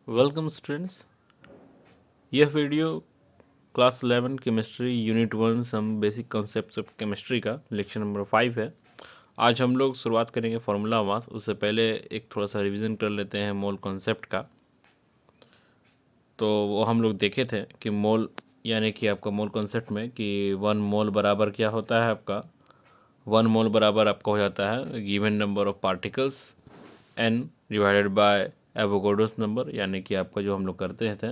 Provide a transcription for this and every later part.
Welcome students. यह video class 11 chemistry unit 1 some basic concepts of chemistry का lecture number 5 है। आज हम लोग शुरुआत करेंगे फार्मूला मास। उससे पहले एक थोड़ा सा रिवीजन कर लेते हैं मोल कॉन्सेप्ट का। तो वो हम लोग देखे थे कि मोल यानी कि आपका मोल कॉन्सेप्ट में कि 1 मोल बराबर क्या होता है आपका 1 मोल बराबर आपका हो जाता है given number of particles n divided by Avogadro's number, यानी कि आपका जो हम लोग करते थे,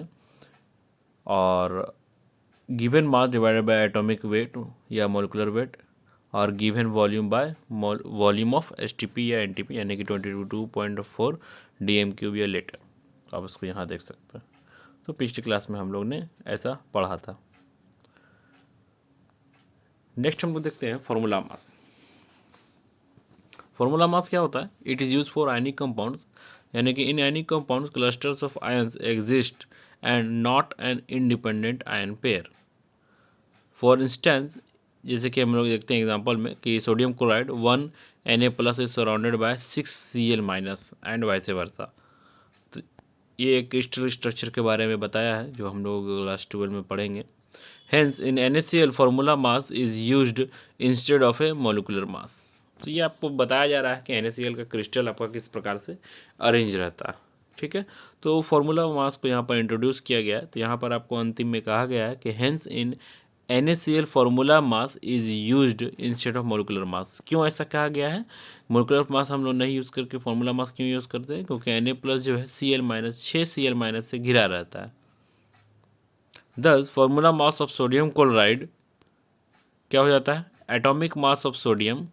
और given mass divided by atomic weight या मोलिकुलर वेट, और given volume by volume of STP या एनटीपी, यानी कि 22.4 DM³ या लीटर। आप उसको यहाँ देख सकते हैं। तो पिछली क्लास में हम लोग ने ऐसा पढ़ा था। नेक्स्ट हम लोग देखते हैं फॉर्मूला मास। फॉर्मूला मास क्या होता है? It is used for ionic compounds, यानी कि इन ionic compounds clusters of ions exist and not an independent ion pair. For instance, जैसे कि हम लोग देखते हैं एग्जांपल में कि sodium chloride 1 Na+ is surrounded by 6 Cl- and vice versa. तो ये एक क्रिस्टल स्ट्रक्चर के बारे में बताया है जो हम लोग क्लास 12 में पढ़ेंगे। Hence in NaCl formula mass is used instead of A molecular mass. तो ये आपको बताया जा रहा है कि NaCl का क्रिस्टल आपका किस प्रकार से अरेंज रहता है। ठीक है, तो फार्मूला मास को यहाँ पर इंट्रोड्यूस किया गया है। तो यहाँ पर आपको अंतिम में कहा गया है कि hence in NaCl formula mass is used instead of molecular mass. क्यों ऐसा कहा गया है? मोलिकुलर मास हम लोग नहीं यूज़ करके फार्मूला मास क्यों यूज़ करते हैं? क्योंकि Na+ जो है 6 Cl- से घिरा रहता है। दस formula mass of sodium chloride क्या हो जाता है? Atomic mass of sodium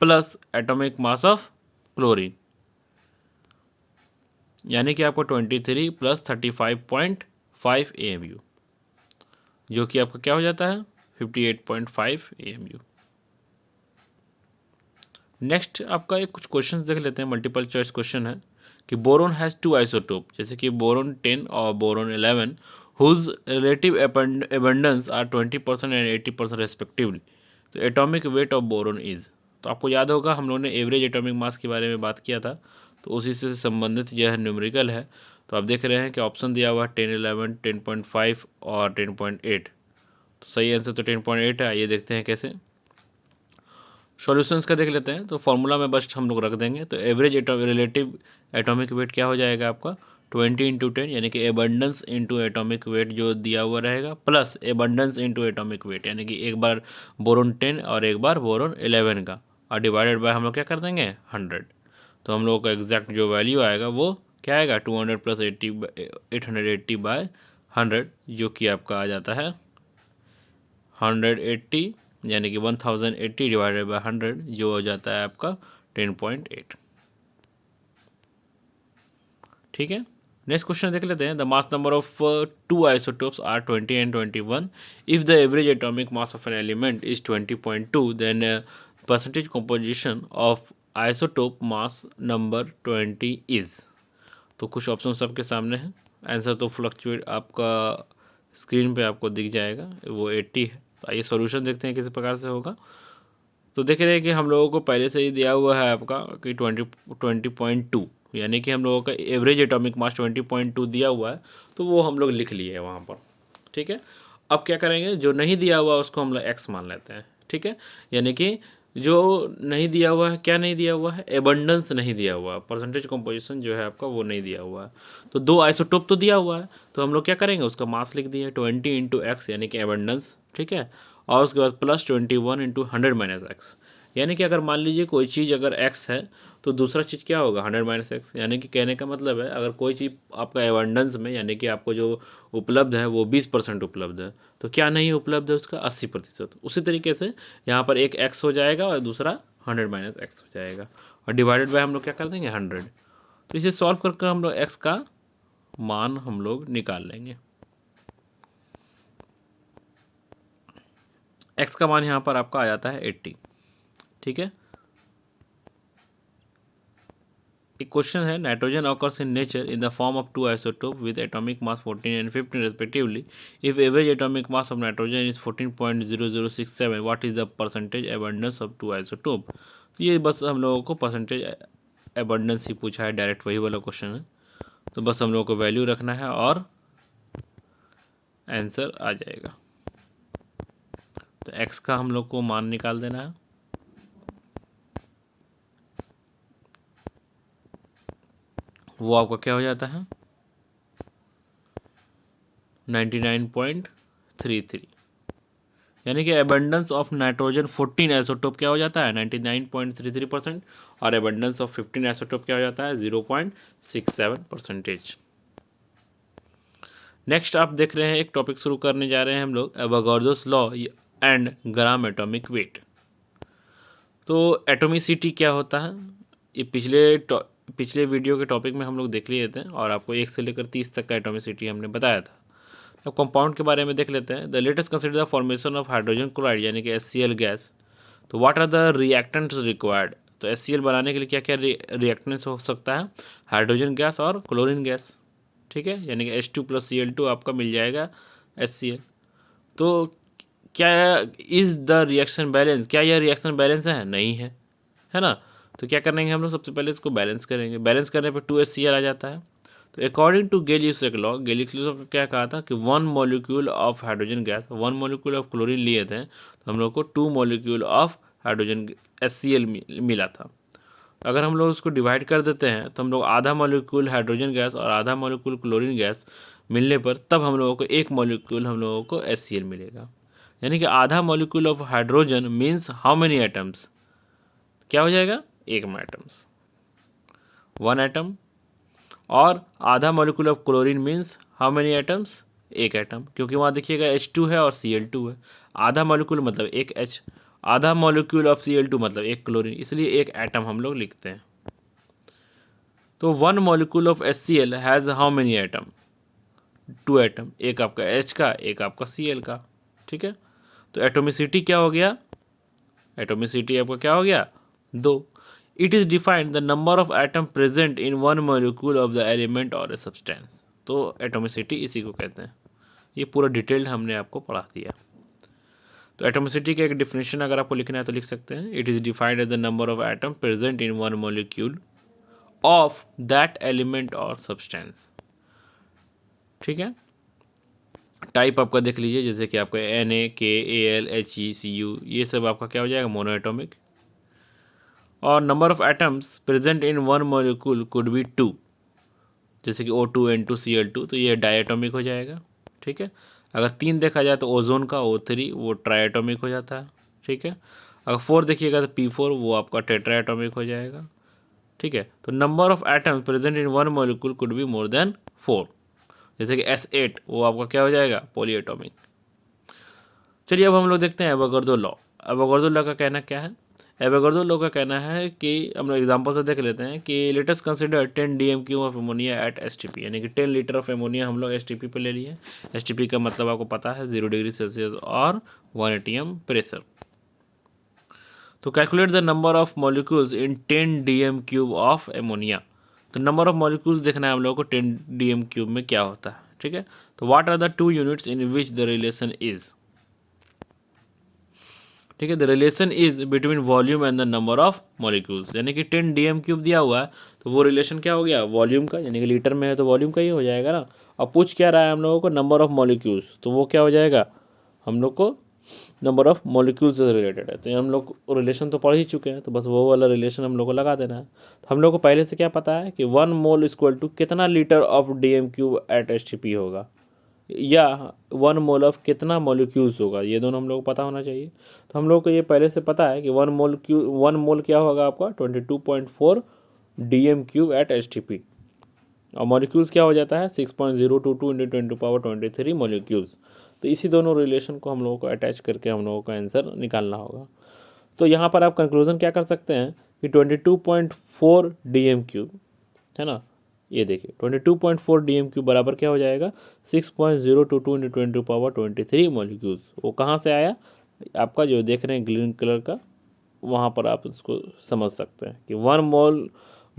plus atomic mass of chlorine, यानी कि आपको 23 + 35.5 AMU, जो कि आपका क्या हो जाता है 58.5 AMU। नेक्स्ट आपका एक कुछ क्वेश्चन देख लेते हैं। मल्टीपल चॉइस क्वेश्चन है कि बोरोन हैज़ 2 आइसोटोप, जैसे कि बोरोन 10 और boron 11, whose relative abundance are 20% and 80% respectively. तो atomic weight of boron is. तो आपको याद होगा हम लोगों ने एवरेज एटॉमिक मास के बारे में बात किया था, तो उसी से संबंधित यह न्यूमेरिकल है। तो आप देख रहे हैं कि ऑप्शन दिया हुआ है 10, 11, 10.5 और 10.8। तो सही आंसर तो 10.8 है। आइए देखते हैं कैसे। सॉल्यूशंस का देख लेते हैं। तो फार्मूला में बस हम लोग रख देंगे। तो एवरेज रिलेटिव एटॉमिक वेट क्या हो जाएगा आपका 20 × 10, यानी कि एबंडेंस इंटू एटॉमिक वेट जो दिया हुआ रहेगा, plus abundance into atomic weight, यानी कि एक बार बोरोन 10 और एक बार बोरोन 11 का, और डिवाइडेड बाय हम लोग क्या कर देंगे 100। तो हम लोग का एग्जैक्ट जो वैल्यू आएगा वो क्या आएगा 200 + 880/100, जो कि आपका आ जाता है 180, यानी कि 1080 डिवाइडेड बाय 100, जो हो जाता है आपका 10.8। ठीक है, नेक्स्ट क्वेश्चन देख लेते हैं। The mass number of 2 isotopes are 20 and 21। If the average atomic mass of an element is 20.2, then percentage composition of isotope mass number 20 is. तो कुछ ऑप्शन सबके सामने हैं। आंसर तो फ्लक्चुएट आपका स्क्रीन पे आपको दिख जाएगा, वो 80 है। तो आइए सॉल्यूशन देखते हैं किस प्रकार से होगा। तो देख रहे हैं कि हम लोगों को पहले से ही दिया हुआ है आपका कि 20.2, यानी कि हम लोगों का एवरेज एटॉमिक मास 20.2 दिया हुआ है, तो वो हम लोग लिख लिए हैं वहाँ पर। ठीक है, अब क्या करेंगे, जो नहीं दिया हुआ उसको हम लोग एक्स मान लेते हैं। ठीक है, यानी कि जो नहीं दिया हुआ है, क्या नहीं दिया हुआ है, एबंडेंस नहीं दिया हुआ है, परसेंटेज कंपोजिशन जो है आपका वो नहीं दिया हुआ है। तो 2 आइसोटोप तो दिया हुआ है, तो हम लोग क्या करेंगे, उसका मास लिख दिए 20 × x, यानी कि एबंडेंस। ठीक है, और उसके बाद प्लस 21 × 100 - x, यानी कि अगर मान लीजिए कोई चीज़ अगर x है तो दूसरा चीज़ क्या होगा 100 - x, यानी कि कहने का मतलब है अगर कोई चीज़ आपका एबंडेंस में, यानी कि आपको जो उपलब्ध है वो 20% उपलब्ध है, तो क्या नहीं उपलब्ध है उसका 80%। उसी तरीके से यहाँ पर एक x हो जाएगा और दूसरा 100 - x हो जाएगा, और डिवाइडेड बाय हम लोग क्या कर देंगे 100। तो इसे सॉल्व करके हम लोग x का मान हम लोग निकाल लेंगे। x का मान यहाँ पर आपका आ जाता है 80। ठीक है, एक क्वेश्चन है, nitrogen occurs in nature in the form of 2 isotope with atomic mass 14 and 15 respectively. If average atomic mass of nitrogen is 14.0067, what is the percentage abundance of 2 isotope. तो ये बस हम लोगों को परसेंटेज एबंडेंस ही पूछा है, direct वही वाला क्वेश्चन है। तो बस हम लोगों को वैल्यू रखना है और आंसर आ जाएगा। तो x का हम लोग को मान निकाल देना है। वो आपका क्या हो जाता है 99.33, यानी कि एबंडेंस ऑफ नाइट्रोजन 14 आइसोटोप क्या हो जाता है 99.33% और एबंडेंस ऑफ 15 आइसोटोप क्या हो जाता है 0.67%। नेक्स्ट आप देख रहे हैं एक टॉपिक शुरू करने जा रहे हैं हम लोग, Avogadro's law and gram atomic wait. तो एटोमिसिटी क्या होता है ये पिछले वीडियो के टॉपिक में हम लोग देख लिए थे और आपको 1 से लेकर 30 तक का एटोमिसिटी हमने बताया था। अब कंपाउंड के बारे में देख लेते हैं। The latest consider the formation of hydrogen chloride यानी कि HCl गैस। तो what are the reactants required. तो HCl बनाने के लिए क्या क्या रिएक्टेंट्स हो सकता है, हाइड्रोजन गैस और क्लोरीन गैस, ठीक है, यानी कि H2+Cl2 आपका मिल जाएगा HCl। तो क्या इज़ द रिएक्शन बैलेंस, क्या यह रिएक्शन बैलेंस है, नहीं है, है ना। तो क्या करेंगे हम लोग, सबसे पहले इसको बैलेंस करेंगे। बैलेंस करने पर 2HCl आ जाता है। तो अकॉर्डिंग टू गेलियस लॉ, गेलियस लॉ क्या कहा था कि 1 molecule of hydrogen gas 1 molecule of chlorine लिए थे, तो हम लोग को 2 मॉलिक्यूल ऑफ हाइड्रोजन HCl मिला था। अगर हम लोग उसको डिवाइड कर देते हैं तो हम लोग आधा मॉलिक्यूल हाइड्रोजन गैस और आधा मॉलिक्यूल क्लोरीन गैस मिलने पर तब हम लोगों को 1 मॉलिक्यूल हम लोगों को HCl मिलेगा। यानी कि आधा molecule of hydrogen means how many atoms, क्या हो जाएगा 1 एटम्स, 1 एटम। और आधा molecule of chlorine means how many atoms, 1 atom, क्योंकि वहाँ देखिएगा H2 है और Cl2 है। आधा मॉलिक्यूल मतलब 1 H, आधा मॉलिक्यूल ऑफ Cl2 मतलब 1 क्लोरीन, इसलिए 1 एटम हम लोग लिखते हैं। तो 1 molecule of HCl has how many atom, 2 atom, एक आपका H का, एक आपका Cl का, ठीक है। तो एटोमिसिटी क्या हो गया, एटोमिसिटी आपका क्या हो गया 2। It is defined the number of atom present in 1 molecule of the element और ए सब्सटेंस। तो एटोमिसिटी इसी को कहते हैं। ये पूरा डिटेल्ड हमने आपको पढ़ा दिया। तो एटोमिसिटी का एक डिफिनेशन अगर आपको लिखना है तो लिख सकते हैं, it is defined as the number of atom present in 1 molecule of that element और सब्सटेंस, ठीक है। टाइप आपका देख लीजिए, जैसे कि आपका Na, K, Al, He, Cu, ये सब आपका क्या हो जाएगा मोनोएटॉमिक। और number of atoms present in 1 molecule could be 2, जैसे कि O2, N2, Cl2, तो ये डायटोमिक हो जाएगा, ठीक है। अगर 3 देखा जाए तो ओजोन का O3 वो ट्राइएटोमिक हो जाता है, ठीक है। अगर 4 देखिएगा तो P4 वो आपका टेट्राएटोमिक हो जाएगा, ठीक है। तो number of atoms present in 1 molecule could be more than 4, जैसे कि S8 वो आपका क्या हो जाएगा पॉलीएटोमिक। चलिए अब हम लोग देखते हैं एवोगाड्रो लॉ। एवोगाड्रो लॉ का कहना क्या है, एवोगाड्रो लॉ का कहना है कि हम लोग एग्जांपल से देख लेते हैं कि let us consider 10 DMQ of ammonia at STP, यानी कि 10 लीटर ऑफ अमोनिया हम लोग STP पे ले लिए। STP का मतलब आपको पता है 0 डिग्री सेल्सियस और 1 atm प्रेशर। तो calculate the number of molecules in 10 DM³ of ammonia. तो नंबर ऑफ मॉलिक्यूल्स देखना है हम लोग को 10 DM³ में क्या होता है, ठीक है। तो what are the 2 units in which the relation is, ठीक है। The relation is between volume and the number of molecules, यानी कि 10 DM³ दिया हुआ है तो वो रिलेशन क्या हो गया वॉल्यूम का, यानी कि लीटर में है तो वॉल्यूम का ही हो जाएगा ना। और पूछ क्या रहा है हम लोगों को नंबर ऑफ मॉलिक्यूल्स, तो वो क्या हो जाएगा हम लोग को नंबर ऑफ मॉलिक्यूल्स से रिलेटेड है। तो हम लोग रिलेशन तो पढ़ ही चुके हैं, तो बस वो वाला रिलेशन हम लोग को लगा देना है। तो हम लोग को पहले से क्या पता है कि 1 मोल इक्वल टू कितना litre of DM³ at STP होगा, या 1 मोल ऑफ कितना मॉलिक्यूल्स होगा, ये दोनों हम लोग को पता होना चाहिए। तो हम लोग को ये पहले से पता है कि 1 मोल क्या होगा आपका 22.4 DM³ एट STP, और मॉलिक्यूल्स क्या हो जाता है 6.022 × 10⁻23 मॉलिक्यूल्स। तो इसी दोनों रिलेशन को हम लोगों को अटैच करके हम लोगों का आंसर निकालना होगा। तो यहाँ पर आप कंक्लूजन क्या कर सकते हैं कि 22.4 DM³ है ना, ये देखिए 22.4 DM³ बराबर क्या हो जाएगा 6.022 × 10⁻23 मॉलिक्यूल्स। वो कहाँ से आया, आपका जो देख रहे हैं ग्रीन कलर का, वहाँ पर आप इसको समझ सकते हैं कि 1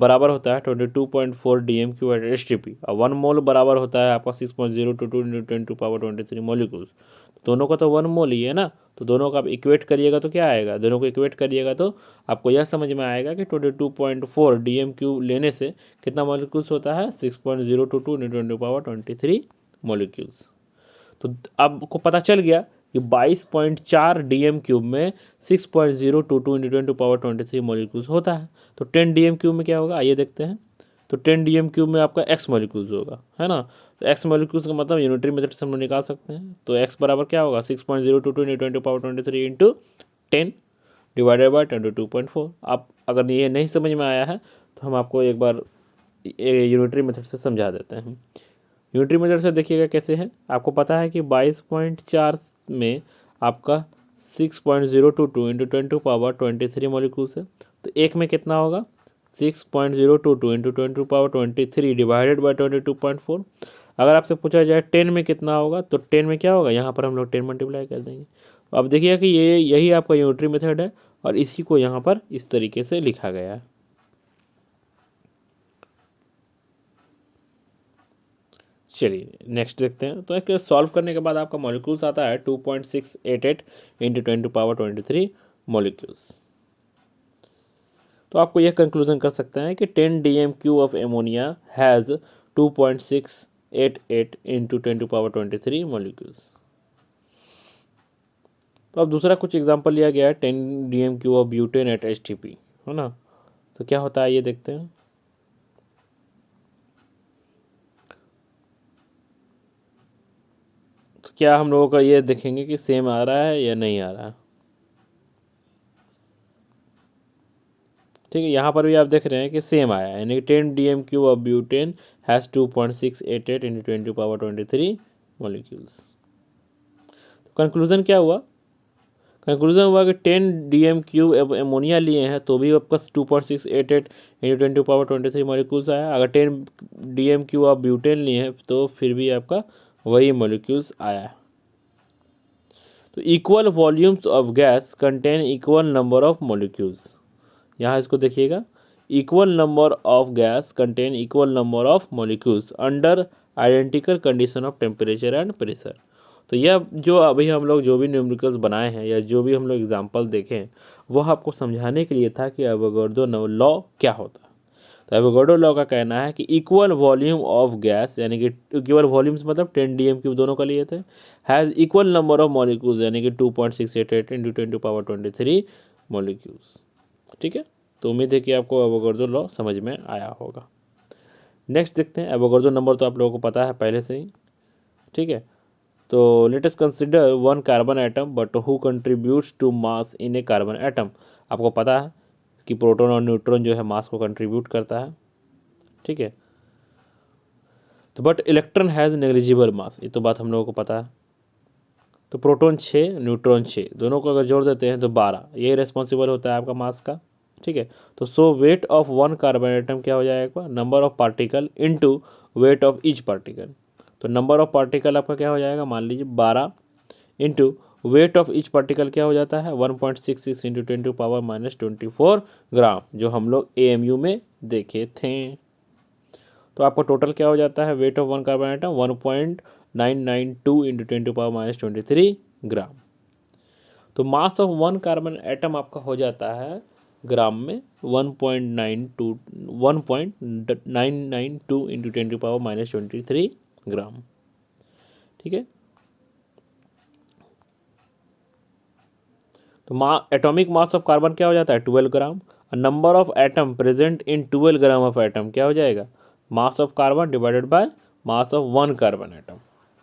बराबर होता है 22.4 DMQ एट HTP और 1 मोल बराबर होता है आपका 6.022 इंटू 10⁻23 मॉलिक्यूल्स। दोनों का तो 1 मोल ही है ना, तो दोनों का आप इक्वेट करिएगा तो क्या आएगा, दोनों को इक्वेट करिएगा तो आपको यह समझ में आएगा कि 22.4 DMQ लेने से कितना मॉलिक्यूल्स होता है 6.022 इंटू 10⁻23 मॉलिक्यूल्स। तो आपको पता चल गया कि 22.4 DM³ में 6.022 इंटू 10⁻23 मॉलिक्यूल्स होता है। तो 10 DM³ में क्या होगा आइए देखते हैं। तो 10 DM³ में आपका x मॉलिक्यूल्स होगा, है ना। तो x मॉलिक्यूल्स का मतलब यूनिटरी मेथड से हम लोग निकाल सकते हैं। तो x बराबर क्या होगा 6.022 इंटू 10⁻23 इंटू 10 डिवाइडेड बाई 22.4। आप अगर ये नहीं समझ में आया है तो हम आपको एक बार यूनिटरी मेथड से समझा देते हैं। यूनिटरी मेथड से देखिएगा कैसे है। आपको पता है कि 22.4 में आपका 6.022 इंटू 10⁻23 मॉलिक्यूल्स है। तो एक में कितना होगा 6.022 इंटू 10⁻23 डिवाइडेड बाई 22.4। अगर आपसे पूछा जाए 10 में कितना होगा तो 10 में क्या होगा, यहाँ पर हम लोग 10 मल्टीप्लाई कर देंगे। तो अब देखिएगा कि यही आपका यूनिटरी मेथड है और इसी को यहाँ पर इस तरीके से लिखा गया है। चलिए नेक्स्ट देखते हैं। तो एक सॉल्व करने के बाद आपका मॉलिक्यूल्स आता है 2.688 इंटू 10⁻23 मॉलिक्यूल्स। तो आपको यह कंक्लूजन कर सकते हैं कि 10 DMQ of ammonia has 2.688 into 10⁻23 molecules. तो अब दूसरा कुछ एग्जांपल लिया गया है 10 DMQ of butane at HTP, है ना। तो क्या होता है ये देखते हैं। तो क्या हम लोगों का ये देखेंगे कि सेम आ रहा है या नहीं आ रहा है। ठीक है, यहाँ पर भी आप देख रहे हैं कि सेम आया है, यानी 10 DMQ of butane has 2.688 into 10⁻23 molecules. Conclusion क्या हुआ, कंक्लूजन हुआ कि 10 DMQ एमोनिया लिए हैं तो भी आपका 2.688 इंटू 10⁻23 मॉलिक्यूल्स आया। अगर 10 DMQ आप ब्यूटेन लिए हैं तो फिर भी आपका वही मॉलिक्यूल्स आया है। तो equal volumes of gas contain equal number of molecules. यहाँ इसको देखिएगा, equal number of gas contain equal number of molecules under identical condition of temperature and pressure. तो यह जो अभी हम लोग जो भी न्यूमेरिकल्स बनाए हैं या जो भी हम लोग एग्जांपल देखें वह आपको समझाने के लिए था कि एवोगाड्रो लॉ क्या होता है। तो एवोगाड्रो लॉ का कहना है कि इक्वल वॉल्यूम ऑफ गैस, यानी कि इक्वल वॉल्यूम्स मतलब 10 DMQ दोनों का लिए थे, has equal number of molecules यानी कि 2.688 इंटू 10⁻23 मॉलिक्यूल्स। ठीक है, तो उम्मीद है कि आपको एवोगाड्रो लॉ समझ में आया होगा। नेक्स्ट देखते हैं। एवोगाड्रो नंबर तो आप लोगों को पता है पहले से ही, ठीक है। तो let us consider one carbon atom but who contributes to mass in a carbon atom. आपको पता है कि प्रोटॉन और न्यूट्रॉन जो है मास को कंट्रीब्यूट करता है, ठीक है। तो but electron has negligible mass, ये तो बात हम लोगों को पता है। तो प्रोटॉन 6 न्यूट्रॉन 6 दोनों को अगर जोड़ देते हैं तो 12, ये रिस्पॉन्सिबल होता है आपका मास का, ठीक है। तो so weight of one carbon atom क्या हो जाएगा, number of particle into weight of each particle. तो नंबर ऑफ पार्टिकल आपका क्या हो जाएगा, मान लीजिए 12 into weight of each particle क्या हो जाता है 1.66 इंटू 10⁻24 ग्राम, जो हम लोग AMU में देखे थे। तो आपका टोटल क्या हो जाता है, wait of one carbon atom 1.992 into 10⁻23 ग्राम। तो मास ऑफ वन कार्बन एटम आपका हो जाता है ग्राम में 1.992 इंटू 10⁻23 ग्राम, ठीक है। तो एटॉमिक मास ऑफ कार्बन क्या हो जाता है 12 gram. Number of atom present in 12 gram of atom क्या हो जाएगा, mass of carbon divided by mass of one carbon atom,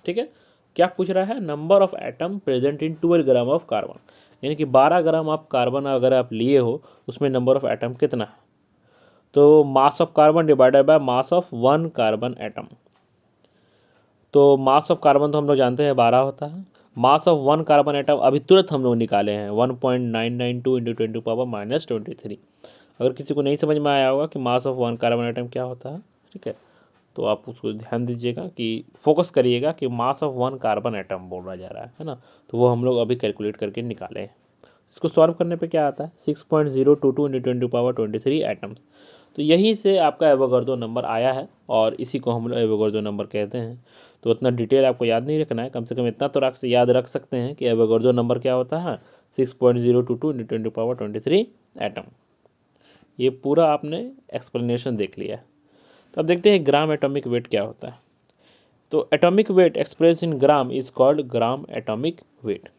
ठीक है। क्या पूछ रहा है, number of atom present in 12 gram of carbon, यानी कि 12 ग्राम आप कार्बन अगर आप लिए हो उसमें नंबर ऑफ एटम कितना है। तो मास of carbon divided by mass of one carbon atom. तो मास ऑफ कार्बन तो हम लोग जानते हैं 12 होता है। मास ऑफ वन कार्बन एटम अभी तुरंत हम लोग निकाले हैं 1.992 इंटू 10⁻23। अगर किसी को नहीं समझ में आया होगा कि मास ऑफ वन कार्बन एटम क्या होता है, ठीक है, तो आप उसको ध्यान दीजिएगा कि फोकस करिएगा कि मास ऑफ वन कार्बन एटम बोला जा रहा है ना। तो वो हम लोग अभी कैलकुलेट करके निकाले हैं। इसको सॉल्व करने पे क्या आता है 6.022 इंटू 10⁻23 एटम्स। तो यहीं से आपका एवोगाड्रो नंबर आया है और इसी को हम लोग एवोगाड्रो नंबर कहते हैं। तो उतना डिटेल आपको याद नहीं रखना है, कम से कम इतना तो याद रख सकते हैं कि एवोगाड्रो नंबर क्या होता है, 6.022 × 10⁻23 एटम। ये पूरा आपने एक्सप्लेनेशन देख लिया है। तो अब देखते हैं ग्राम एटॉमिक वेट क्या होता है। तो atomic wait express in gram is called gram atomic wait.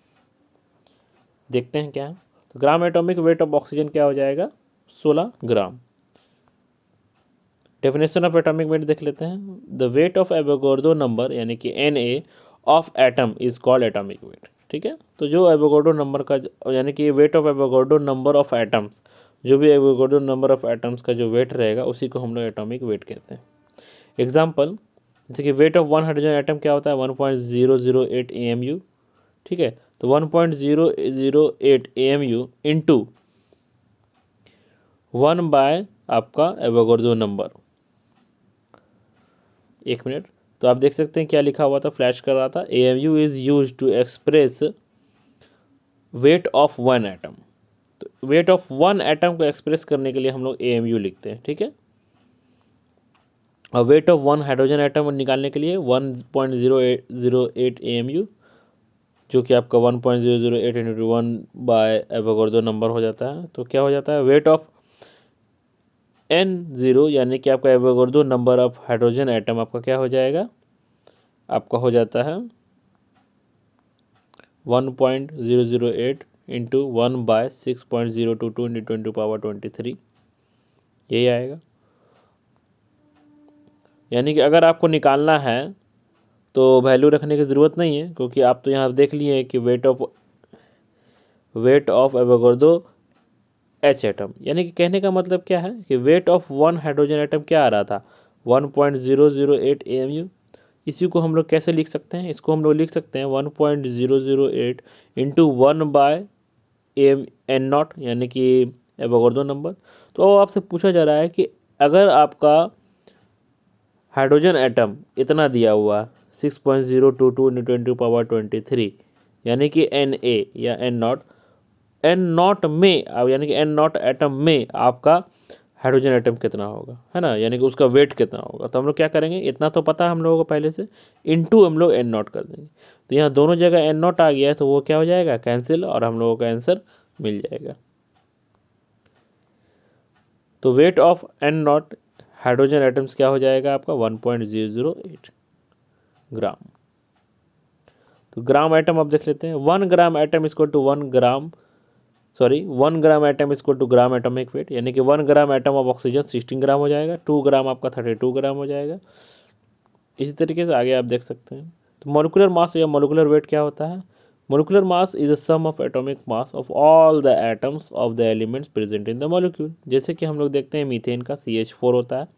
देखते हैं क्या है। तो ग्राम एटॉमिक वेट ऑफ ऑक्सीजन क्या हो जाएगा, 16 ग्राम। डेफिनेशन ऑफ एटॉमिक वेट देख लेते हैं। The weight of Avogadro number यानी कि Na of atom is called atomic weight. ठीक है, तो जो एवोगाड्रो नंबर का यानी कि weight of Avogadro number of atoms, जो भी एवोगाड्रो नंबर ऑफ एटम्स का जो वेट रहेगा उसी को हम लोग एटॉमिक वेट कहते हैं। एग्जाम्पल, जैसे कि वेट ऑफ 1 हाइड्रोजन एटम क्या होता है, 1.008 AMU। ठीक है, तो 1.008 AMU इंटू 1 बाय आपका एवोगाड्रो नंबर। एक मिनट, तो आप देख सकते हैं क्या लिखा हुआ था, फ्लैश कर रहा था, AMU is use to express weight of 1 atom. तो वेट ऑफ 1 एटम को एक्सप्रेस करने के लिए हम लोग AMU लिखते हैं। ठीक है, और वेट ऑफ 1 हाइड्रोजन एटम निकालने के लिए 1.008 AMU, जो कि आपका 1.008 इंटू 1 बाय एवोगाड्रो नंबर हो जाता है। तो क्या हो जाता है, वेट ऑफ N0 यानी कि आपका Avogadro number of hydrogen atom आपका क्या हो जाएगा, आपका हो जाता है 1.008 इंटू 1 बाय 6.022 × 10⁻23, यही आएगा। यानी कि अगर आपको निकालना है तो वैल्यू रखने की ज़रूरत नहीं है, क्योंकि आप तो यहाँ देख लिए कि weight of Avogadro H atom, यानी कि कहने का मतलब क्या है कि वेट ऑफ 1 हाइड्रोजन एटम क्या आ रहा था, 1.008 AMU। इसी को हम लोग कैसे लिख सकते हैं, इसको हम लोग लिख सकते हैं 1.008 इंटू 1 बाय N0 यानी कि एवोगाड्रो नंबर। तो आपसे पूछा जा रहा है कि अगर आपका हाइड्रोजन एटम इतना दिया हुआ 6.022 × 10⁻23 यानी कि Na या N0 में यानी कि N0 एटम में आपका हाइड्रोजन एटम कितना होगा, है ना, यानी कि उसका वेट कितना होगा। तो हम लोग क्या करेंगे, इतना तो पता है हम लोगों को पहले से, इंटू हम लोग N0 कर देंगे। तो यहाँ दोनों जगह N0 आ गया है, तो वो क्या हो जाएगा, कैंसिल, और हम लोगों का आंसर मिल जाएगा। तो weight of N0 hydrogen atoms क्या हो जाएगा आपका, 1.008 ग्राम। तो ग्राम एटम अब देख लेते हैं। 1 gram atom equal to 1 gram atom equal to gram atomic weight, यानी कि 1 gram atom of oxygen 16 gram हो जाएगा, 2 ग्राम आपका 32 ग्राम हो जाएगा। इसी तरीके से आगे आप देख सकते हैं। तो मोलिकुलर मास या मोलिकुलर वेट क्या होता है, molecular mass is a sum of atomic mass of all the atoms of the elements present in the molecule. जैसे कि हम लोग देखते हैं मीथेन का CH4 होता है,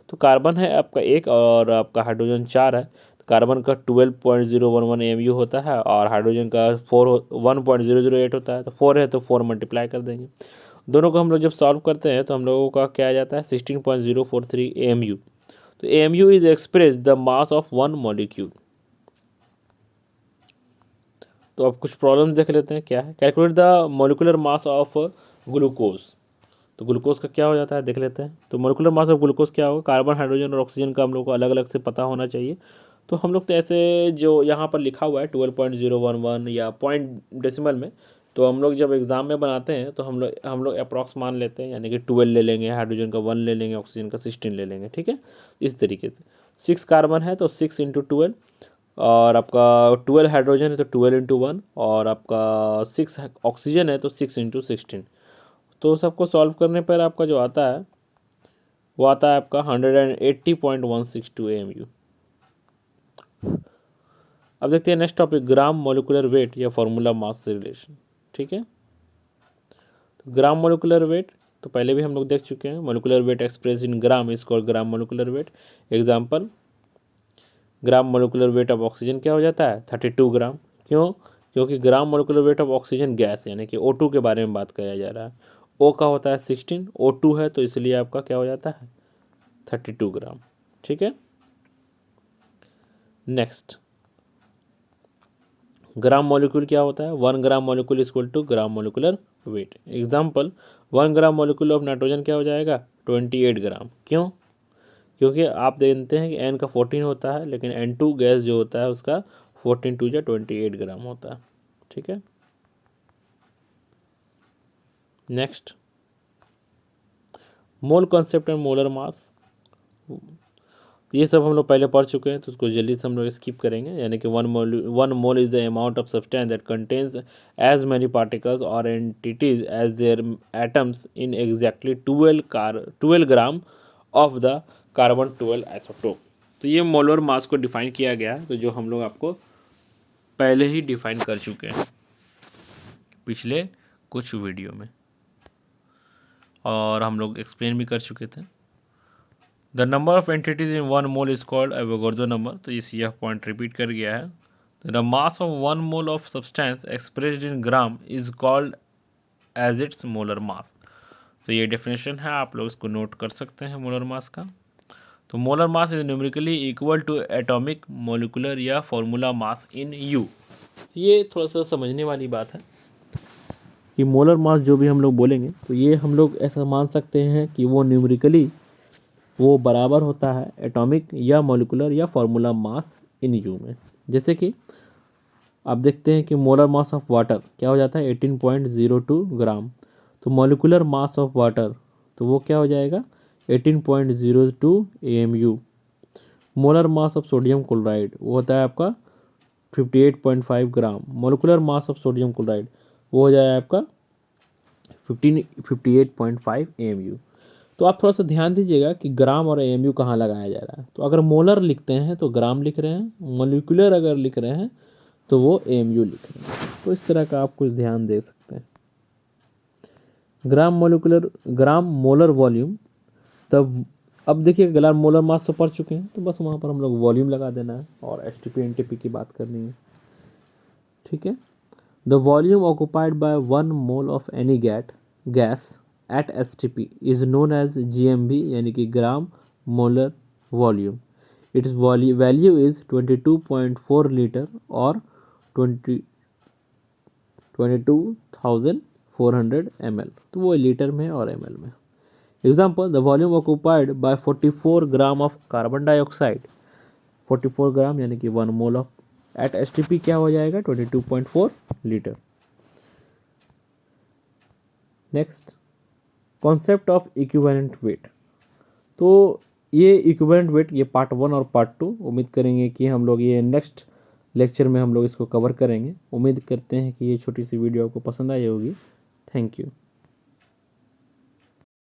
तो कार्बन है आपका 1 और आपका हाइड्रोजन 4 है। तो कार्बन का 12.011 AMU होता है और हाइड्रोजन का 1.008 होता है। तो 4 है तो 4 मल्टीप्लाई कर देंगे। दोनों को हम लोग जब सॉल्व करते हैं तो हम लोगों का क्या आ जाता है, 16.043 AMU। तो AMU is express the mass of 1 molecule. तो अब कुछ प्रॉब्लम देख लेते हैं क्या है। Calculate the molecular mass of glucose. तो ग्लूकोज का क्या हो जाता है देख लेते हैं। तो मोलिकुलर मास ऑफ ग्लूकोज क्या होगा, कार्बन हाइड्रोजन और ऑक्सीजन का हम लोग को अलग अलग से पता होना चाहिए। तो हम लोग तो ऐसे जो यहाँ पर लिखा हुआ है 12.011 या पॉइंट डेसिमल में, तो हम लोग जब एग्ज़ाम में बनाते हैं तो हम लोग अप्रॉक्स मान लेते हैं, यानी कि 12 ले लेंगे, हाइड्रोजन का 1 ले लेंगे, ऑक्सीजन का 16 ले लेंगे। ठीक है, इस तरीके से 6 कार्बन है तो 6 × 12, और आपका 12 हाइड्रोजन है तो 12 × 1, और आपका 6 ऑक्सीजन है तो 6 × 16। तो सबको सॉल्व करने पर आपका जो आता है वो आता है आपका 180.162 AMU। अब देखते हैं next topic, gram molecular weight या फॉर्मूला मास से रिलेशन। ठीक है, तो ग्राम मोलिकुलर वेट तो पहले भी हम लोग देख चुके हैं। Molecular weight express in gram is called gram molecular weight. Example, gram molecular weight of oxygen क्या हो जाता है, 32 ग्राम। क्यों, क्योंकि gram molecular weight of oxygen gas यानी कि O2 के बारे में बात किया जा रहा है। O का होता है 16, O2 है तो इसलिए आपका क्या हो जाता है 32 ग्राम। ठीक है, नेक्स्ट ग्राम मॉलिक्यूल क्या होता है, 1 gram molecule equal to gram molecular weight. Example 1 gram molecule of nitrogen क्या हो जाएगा 28 ग्राम। क्यों? क्योंकि आप जानते हैं कि N का 14 होता है, लेकिन N2 गैस जो होता है उसका 14 टू 28 ग्राम होता है। ठीक है, next mole concept and molar mass. ये सब हम लोग पहले पढ़ चुके हैं, तो उसको जल्दी से हम लोग स्किप करेंगे। यानी कि 1 mole is the amount of substance that contains as many particles और entities as there atoms in exactly 12 gram of the carbon 12 isotope. तो ये मोलर मास को डिफाइन किया गया है, तो जो हम लोग आपको पहले ही डिफाइन कर चुके हैं पिछले कुछ वीडियो में, और हम लोग एक्सप्लेन भी कर चुके थे। The number of entities in 1 mole is called Avogadro number. तो इस यह पॉइंट रिपीट कर गया है। The mass of 1 mole of substance expressed in gram is called as its molar mass. तो ये डेफिनेशन है, आप लोग इसको नोट कर सकते हैं मोलर मास का। तो molar mass is numerically equal to atomic molecular या फॉर्मूला मास इन यू। ये थोड़ा सा समझने वाली बात है कि मोलर मास जो भी हम लोग बोलेंगे, तो ये हम लोग ऐसा मान सकते हैं कि वो न्यूमेरिकली वो बराबर होता है एटॉमिक या मॉलिकुलर या फार्मूला मास इन यू में। जैसे कि आप देखते हैं कि मोलर मास ऑफ वाटर क्या हो जाता है 18.02 ग्राम। तो मॉलिकुलर मास ऑफ वाटर तो वो क्या हो जाएगा 18.02 AMU। Molar mass of sodium chloride वो होता है आपका 58.5 gram. Molecular mass of sodium chloride वो हो जाएगा आपका 58.5 AMU। तो आप थोड़ा सा ध्यान दीजिएगा कि ग्राम और AMU कहाँ लगाया जा रहा है। तो अगर मोलर लिखते हैं तो ग्राम लिख रहे हैं, मॉलिक्यूलर अगर लिख रहे हैं तो वो AMU लिख रहे हैं। तो इस तरह का आप कुछ ध्यान दे सकते हैं। ग्राम मोलर वॉल्यूम, तब अब देखिए ग्राम मोलर मास तो पढ़ चुके हैं, तो बस वहाँ पर हम लोग वॉल्यूम लगा देना है और STP NTP की बात करनी है। ठीक है, the volume occupied by 1 mole of any gas at STP is known as GMV, यानी कि gram molar volume. Its value is 22.4 litre और 22,400 ml। तो वो लीटर में और ml में। Example the volume occupied bye 44 gram of carbon dioxide, 44 ग्राम यानी कि 1 मोल ऑफ एट STP क्या हो जाएगा 22.4 litre. Next concept of equivalent weight. तो ये इक्विवेलेंट वेट ये पार्ट 1 और पार्ट 2 उम्मीद करेंगे कि हम लोग ये नेक्स्ट लेक्चर में हम लोग इसको कवर करेंगे। उम्मीद करते हैं कि ये छोटी सी वीडियो आपको पसंद आई होगी। Thank you.